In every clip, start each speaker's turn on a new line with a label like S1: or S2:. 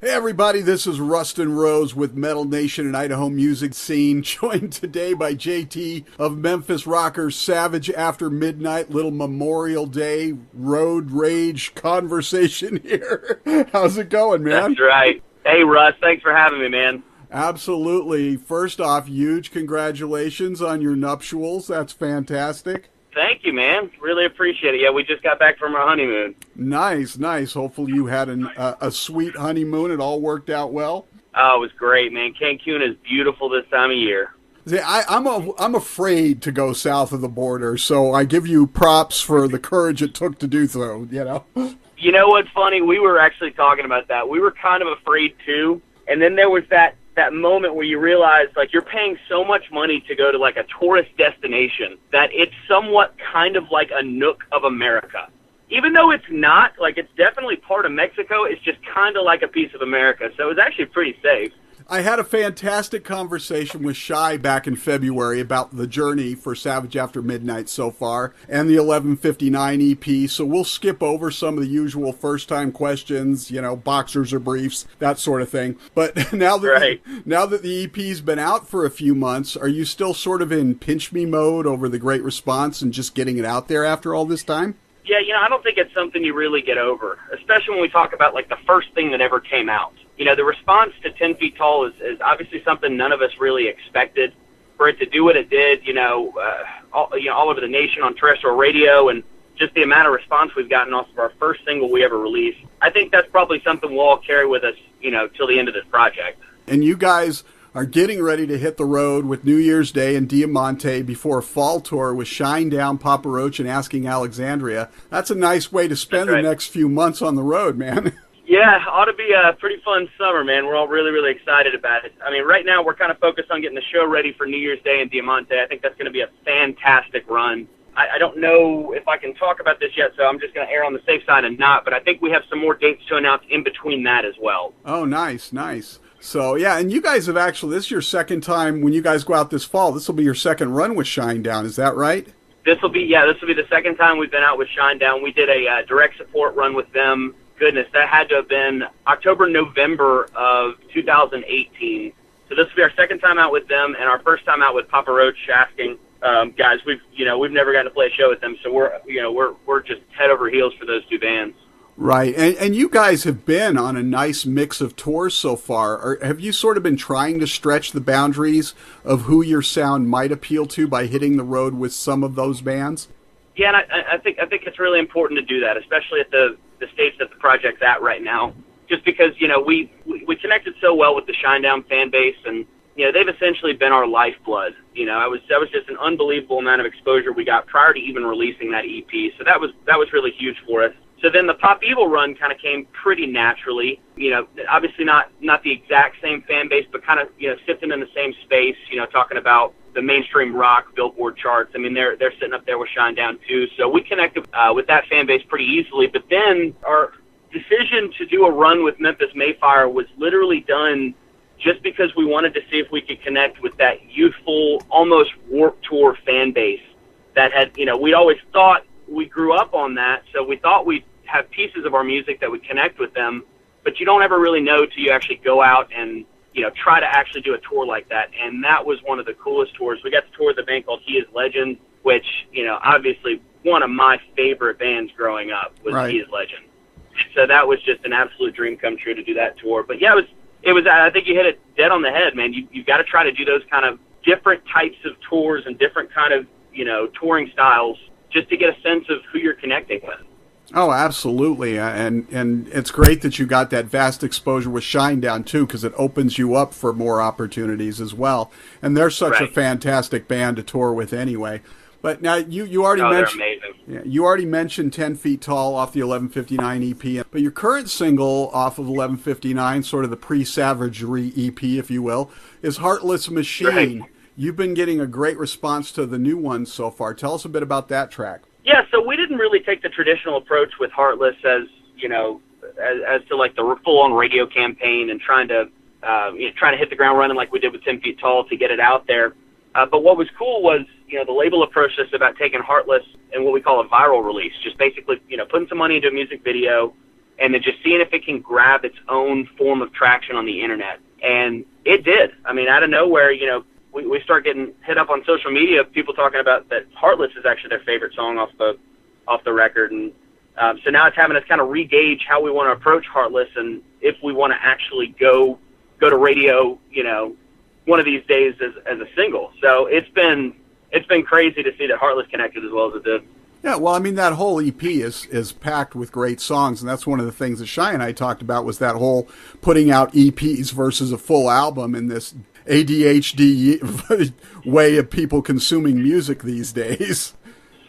S1: Hey everybody, this is Rustin Rose with Metal Nation and Idaho Music Scene, joined today by JT of Memphis Rockers' Savage After Midnight, little Memorial Day road rage conversation here. How's it going, man?
S2: That's right. Hey Russ, thanks for having me, man.
S1: Absolutely. First off, huge congratulations on your nuptials. That's fantastic.
S2: Thank you, man. Really appreciate it. Yeah, we just got back from our honeymoon.
S1: Nice, nice. Hopefully you had a sweet honeymoon. It all worked out well.
S2: Oh, it was great, man. Cancun is beautiful this time of year.
S1: See, I'm afraid to go south of the border, so I give you props for the courage it took to do so, you know?
S2: You know what's funny? We were actually talking about that. We were kind of afraid, too. And then there was that moment where you realize, like, you're paying so much money to go to, like, a tourist destination that it's somewhat kind of like a nook of America. Even though it's not, like, it's definitely part of Mexico, it's just kind of like a piece of America. So it was actually pretty safe.
S1: I had a fantastic conversation with Shai back in February about the journey for Savage After Midnight so far and the 1159 EP, so we'll skip over some of the usual first-time questions, you know, boxers or briefs, that sort of thing. But now that the EP's been out for a few months, are you still sort of in pinch-me mode over the great response and just getting it out there after all this time?
S2: Yeah, you know, I don't think it's something you really get over, especially when we talk about, like, the first thing that ever came out. You know, the response to 10 Feet Tall is obviously something none of us really expected. For it to do what it did, all over the nation on terrestrial radio, and just the amount of response we've gotten off of our first single we ever released, I think that's probably something we'll all carry with us, you know, till the end of this project.
S1: And you guys are getting ready to hit the road with New Year's Day and Diamante before a fall tour with Shinedown, Papa Roach, and Asking Alexandria. That's a nice way to spend the next few months on the road, man.
S2: Yeah, ought to be a pretty fun summer, man. We're all really, really excited about it. I mean, right now we're kind of focused on getting the show ready for New Year's Day and Diamante. I think that's going to be a fantastic run. I don't know if I can talk about this yet, so I'm just going to err on the safe side and not, but I think we have some more dates to announce in between that as well.
S1: Oh, nice, nice. So, yeah, and you guys have actually, this is your second time when you guys go out this fall. This will be your second run with Shinedown, is that right? This will be
S2: the second time we've been out with Shinedown. We did a direct support run with them. Goodness, that had to have been October, November of 2018. So this will be our second time out with them and our first time out with Papa Roach Asking. Guys, we've never gotten to play a show with them, so we're just head over heels for those two bands.
S1: Right, and you guys have been on a nice mix of tours so far. Have you sort of been trying to stretch the boundaries of who your sound might appeal to by hitting the road with some of those bands?
S2: Yeah, and I think it's really important to do that, especially at the stage that the project's at right now. Just because, you know, we connected so well with the Shinedown fan base, and, you know, they've essentially been our lifeblood. You know, that was just an unbelievable amount of exposure we got prior to even releasing that EP. So that was really huge for us. So then the Pop Evil run kind of came pretty naturally. You know, obviously not the exact same fan base, but kind of, you know, sitting in the same space, you know, talking about the mainstream rock Billboard charts. I mean, they're sitting up there with Shinedown too. So we connected with that fan base pretty easily. But then our decision to do a run with Memphis Mayfire was literally done just because we wanted to see if we could connect with that youthful, almost Warped Tour fan base that had, you know, we'd always thought we grew up on that. So we thought we'd have pieces of our music that would connect with them, but you don't ever really know till you actually go out and, you know, try to actually do a tour like that. And that was one of the coolest tours. We got to tour with a band called He Is Legend, which, you know, obviously one of my favorite bands growing up was He Is Legend. So that was just an absolute dream come true to do that tour. But yeah, it was, I think you hit it dead on the head, man. You've got to try to do those kind of different types of tours and different kind of, you know, touring styles just to get a sense of who you're connecting with.
S1: Oh, absolutely, and it's great that you got that vast exposure with Shinedown, too, because it opens you up for more opportunities as well. And they're such a fantastic band to tour with anyway. But now, you already mentioned,
S2: they're amazing.
S1: Yeah, you already mentioned 10 Feet Tall off the 1159 EP, but your current single off of 1159, sort of the pre-Savagery EP, if you will, is Heartless Machine.
S2: Right.
S1: You've been getting a great response to the new one so far. Tell us a bit about that track.
S2: Yeah, so we didn't really take the traditional approach with Heartless as, you know, as to like the full-on radio campaign and trying to hit the ground running like we did with 10 Feet Tall to get it out there. But what was cool was, you know, the label approached us about taking Heartless and what we call a viral release, just basically, you know, putting some money into a music video, and then just seeing if it can grab its own form of traction on the internet. And it did. I mean, out of nowhere, we start getting hit up on social media, people talking about that Heartless is actually their favorite song off the record. And so now it's having us kind of re-gauge how we want to approach Heartless, and if we want to actually go to radio, one of these days as a single. So it's been crazy to see that Heartless connected as well as it did.
S1: Yeah, well, I mean, that whole EP is packed with great songs, and that's one of the things that Shy and I talked about, was that whole putting out EPs versus a full album in this ADHD way of people consuming music these days.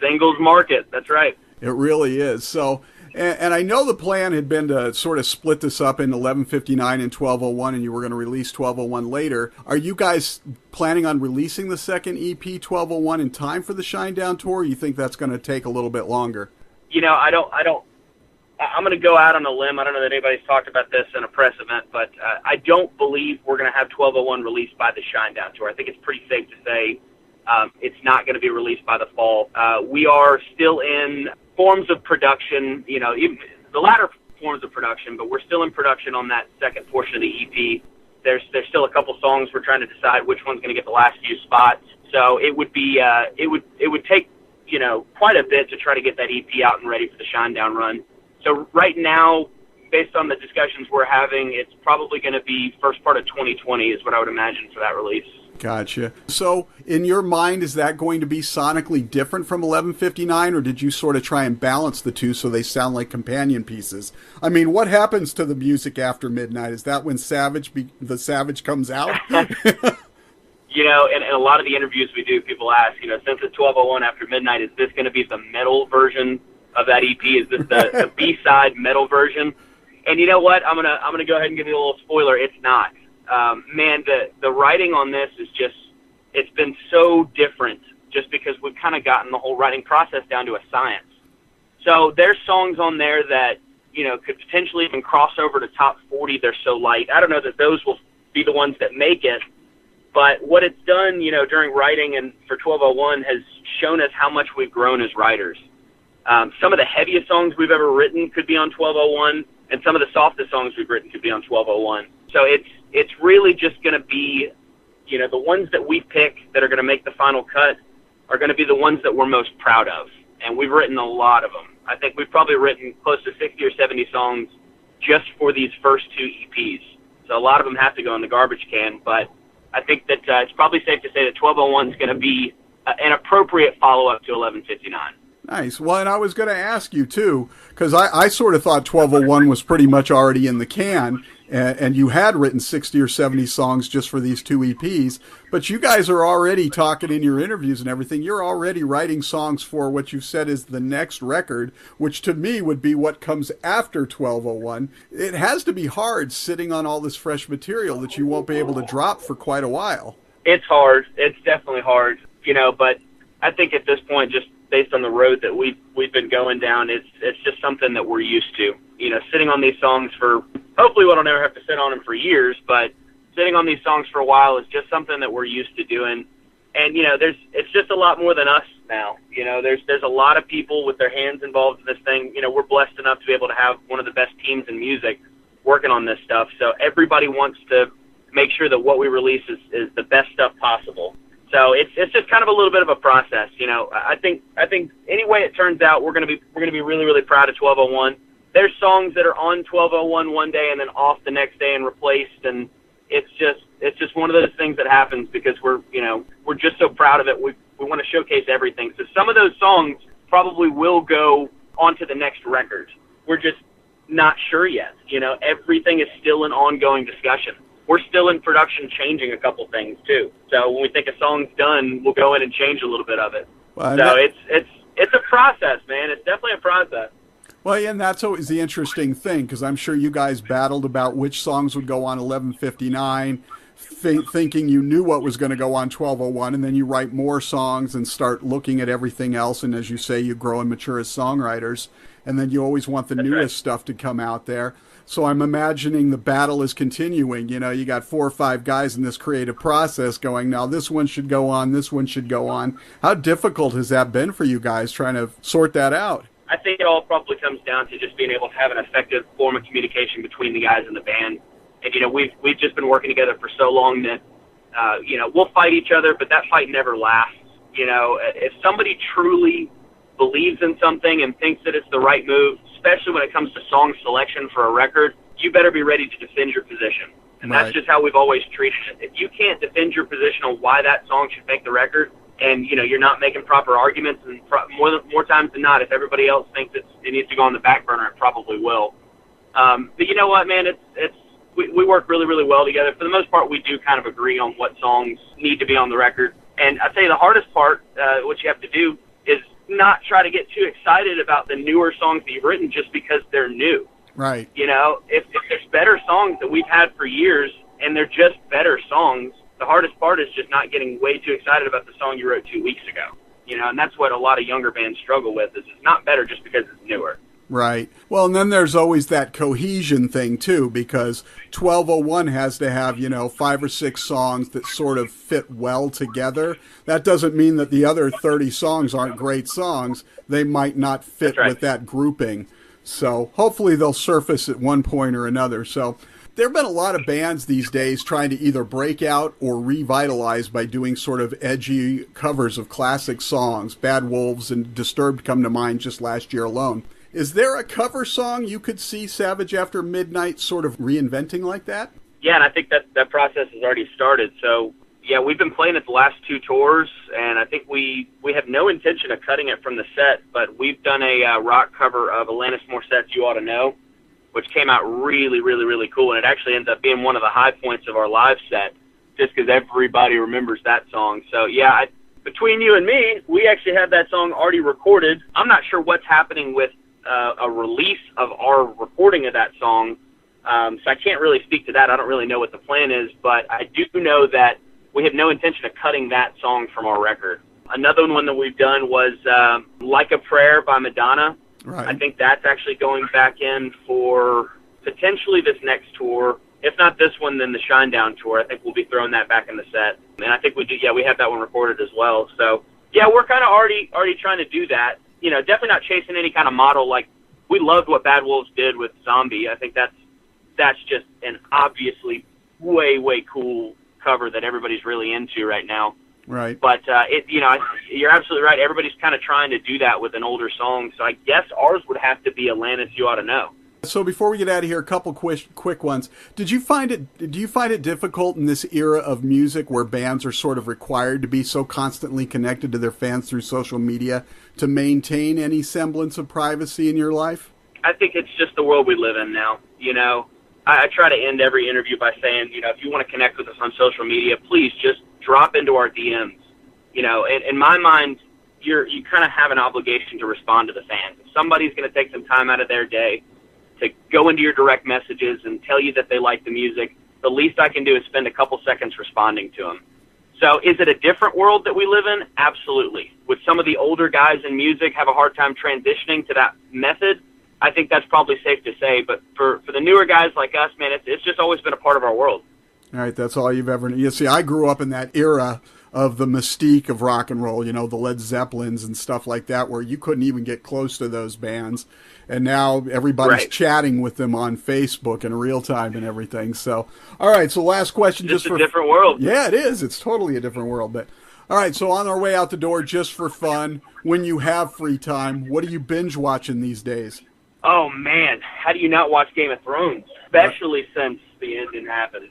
S2: Singles market, that's right.
S1: It really is. So, and I know the plan had been to sort of split this up in 11:59 and 12:01, and you were going to release 12:01 later. Are you guys planning on releasing the second EP 12:01 in time for the Shinedown tour? Or you think that's going to take a little bit longer?
S2: I don't. I'm going to go out on a limb. I don't know that anybody's talked about this in a press event, but I don't believe we're going to have 12:01 released by the Shinedown tour. I think it's pretty safe to say it's not going to be released by the fall. We are still in forms of production, even the latter forms of production, but we're still in production on that second portion of the EP. There's still a couple songs we're trying to decide which one's going to get the last few spots. So it would be it would take quite a bit to try to get that EP out and ready for the Shinedown run. So right now, based on the discussions we're having, it's probably going to be first part of 2020 is what I would imagine for that release.
S1: Gotcha. So in your mind, is that going to be sonically different from 11:59, or did you sort of try and balance the two so they sound like companion pieces? I mean, what happens to the music after midnight? Is that when the Savage comes out?
S2: In a lot of the interviews we do, people ask, since it's 12:01 after midnight, is this going to be the metal version of that EP? Is this the B-side metal version? And you know what? I'm gonna go ahead and give you a little spoiler. It's not. Man, the writing on this is it's been so different just because we've kind of gotten the whole writing process down to a science. So there's songs on there that, could potentially even cross over to top 40. They're so light. I don't know that those will be the ones that make it, but what it's done, during writing and for 12:01 has shown us how much we've grown as writers. Some of the heaviest songs we've ever written could be on 12:01, and some of the softest songs we've written could be on 12:01. So it's really just going to be, the ones that we pick that are going to make the final cut are going to be the ones that we're most proud of. And we've written a lot of them. I think we've probably written close to 60 or 70 songs just for these first two EPs. So a lot of them have to go in the garbage can. But I think that it's probably safe to say that 12:01 is going to be an appropriate follow-up to 11:59.
S1: Nice. Well, and I was going to ask you, too, because I sort of thought 12:01 was pretty much already in the can, and you had written 60 or 70 songs just for these two EPs, but you guys are already talking in your interviews and everything. You're already writing songs for what you've said is the next record, which to me would be what comes after 12:01. It has to be hard sitting on all this fresh material that you won't be able to drop for quite a while. It's
S2: hard. It's definitely hard, but I think at this point, just based on the road that we've been going down, it's just something that we're used to. Sitting on these songs for, hopefully we don't ever have to sit on them for years, but sitting on these songs for a while is just something that we're used to doing. And, it's just a lot more than us now. There's a lot of people with their hands involved in this thing. We're blessed enough to be able to have one of the best teams in music working on this stuff. So everybody wants to make sure that what we release is the best stuff possible. So it's just kind of a little bit of a process, I think any way it turns out, we're gonna be really, really proud of 12:01. There's songs that are on 12:01 one day and then off the next day and replaced, and it's just one of those things that happens because we're just so proud of it. We want to showcase everything. So some of those songs probably will go onto the next record. We're just not sure yet. Everything is still an ongoing discussion. We're still in production changing a couple things too. So when we think a song's done, we'll go in and change a little bit of it. Well, so it's a process, man. It's definitely a process.
S1: Well, yeah, and that's always the interesting thing, because I'm sure you guys battled about which songs would go on 11:59, thinking you knew what was going to go on 12:01, and then you write more songs and start looking at everything else, and as you say, you grow and mature as songwriters, and then you always want the newest stuff to come out there. So I'm imagining the battle is continuing. You got 4 or 5 guys in this creative process going, now this one should go on, this one should go on. How difficult has that been for you guys trying to sort that out?
S2: I think it all probably comes down to just being able to have an effective form of communication between the guys in the band. And, we've just been working together for so long that, we'll fight each other, but that fight never lasts. If somebody truly believes in something and thinks that it's the right move, especially when it comes to song selection for a record, you better be ready to defend your position. And
S1: Right.
S2: that's just how we've always treated it. If you can't defend your position on why that song should make the record, and you're not making proper arguments, and more times than not, if everybody else thinks it needs to go on the back burner, it probably will. But you know what, man? We work really, really well together. For the most part, we do kind of agree on what songs need to be on the record. And I tell you, the hardest part, what you have to do, is not try to get too excited about the newer songs that you've written just because they're new.
S1: Right.
S2: If there's better songs that we've had for years and they're just better songs, the hardest part is just not getting way too excited about the song you wrote 2 weeks ago. And that's what a lot of younger bands struggle with, is it's not better just because it's newer.
S1: Right. Well, and then there's always that cohesion thing, too, because 1201 has to have, 5 or 6 songs that sort of fit well together. That doesn't mean that the other 30 songs aren't great songs. They might not fit with that grouping. So hopefully they'll surface at one point or another. So there have been a lot of bands these days trying to either break out or revitalize by doing sort of edgy covers of classic songs. Bad Wolves and Disturbed come to mind just last year alone. Is there a cover song you could see Savage After Midnight sort of reinventing like that?
S2: Yeah, and I think that process has already started. So, yeah, we've been playing it the last 2 tours, and I think we have no intention of cutting it from the set, but we've done a rock cover of Alanis Morissette's You Ought to Know, which came out really, really, really cool, and it actually ends up being one of the high points of our live set, just because everybody remembers that song. So, yeah, between you and me, we actually have that song already recorded. I'm not sure what's happening with a release of our recording of that song, so I can't really speak to that. I don't really know what the plan is, but I do know that we have no intention of cutting that song from our record. Another one that we've done was Like a Prayer by Madonna.
S1: Right.
S2: I think that's actually going back in for potentially this next tour. If not this one, then the Shinedown tour. I think we'll be throwing that back in the set. And I think we have that one recorded as well. So, yeah, we're kind of already trying to do that. Definitely not chasing any kind of model. Like, we loved what Bad Wolves did with Zombie. I think that's just an obviously way, way cool cover that everybody's really into right now.
S1: Right.
S2: But, you're absolutely right. Everybody's kind of trying to do that with an older song. So I guess ours would have to be Alanis You Ought to Know.
S1: So before we get out of here, a couple quick ones. Do you find it difficult in this era of music where bands are sort of required to be so constantly connected to their fans through social media to maintain any semblance of privacy in your life?
S2: I think it's just the world we live in now. I try to end every interview by saying, if you want to connect with us on social media, please just drop into our DMs. In my mind, you kind of have an obligation to respond to the fans. If somebody's going to take some time out of their day to go into your direct messages and tell you that they like the music, the least I can do is spend a couple seconds responding to them. So is it a different world that we live in? Absolutely. Would some of the older guys in music have a hard time transitioning to that method? I think that's probably safe to say. But for the newer guys like us, man, it's just always been a part of our world.
S1: All right, that's all you've ever... You see, I grew up in that era of the mystique of rock and roll, the Led Zeppelins and stuff like that, where you couldn't even get close to those bands. And now everybody's chatting with them on Facebook in real time and everything. So, all right, so last question.
S2: Just a different world.
S1: Yeah, it is. It's totally a different world. But all right, so on our way out the door, just for fun, when you have free time, what are you binge watching these days?
S2: Oh, man, how do you not watch Game of Thrones, especially since the ending happened?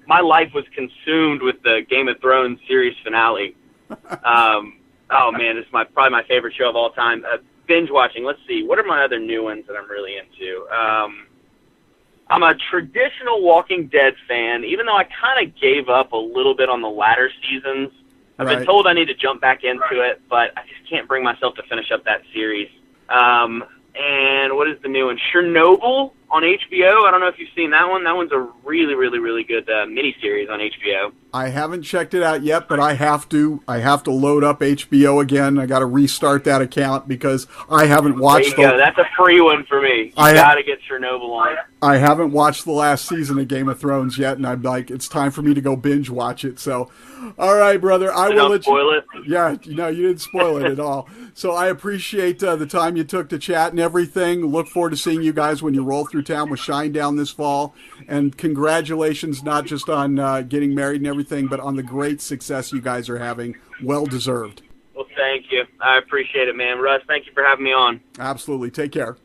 S2: My life was consumed with the Game of Thrones series finale. Oh, man, it's probably my favorite show of all time. Binge watching, let's see, what are my other new ones that I'm really into? I'm a traditional Walking Dead fan, even though I kind of gave up a little bit on the latter seasons. I've been told I need to jump back into it, but I just can't bring myself to finish up that series. And what is the new one? Chernobyl. on HBO. I don't know if you've seen that one. That one's a really, really, really good miniseries on HBO.
S1: I haven't checked it out yet, but I have to. I have to load up HBO again. I got to restart that account because I haven't watched.
S2: There you go. That's a free one for me. You got to get Chernobyl on.
S1: I haven't watched the last season of Game of Thrones yet, and I'm like, it's time for me to go binge watch it. So, all right, brother, I will let you.
S2: Spoil it.
S1: Yeah, no, you didn't spoil it at all. So I appreciate the time you took to chat and everything. Look forward to seeing you guys when you roll through town with Shinedown this fall. And congratulations, not just on getting married and everything, but on the great success you guys are having. Well deserved.
S2: Well, thank you. I appreciate it, man. Russ, thank you for having me on.
S1: Absolutely. Take care.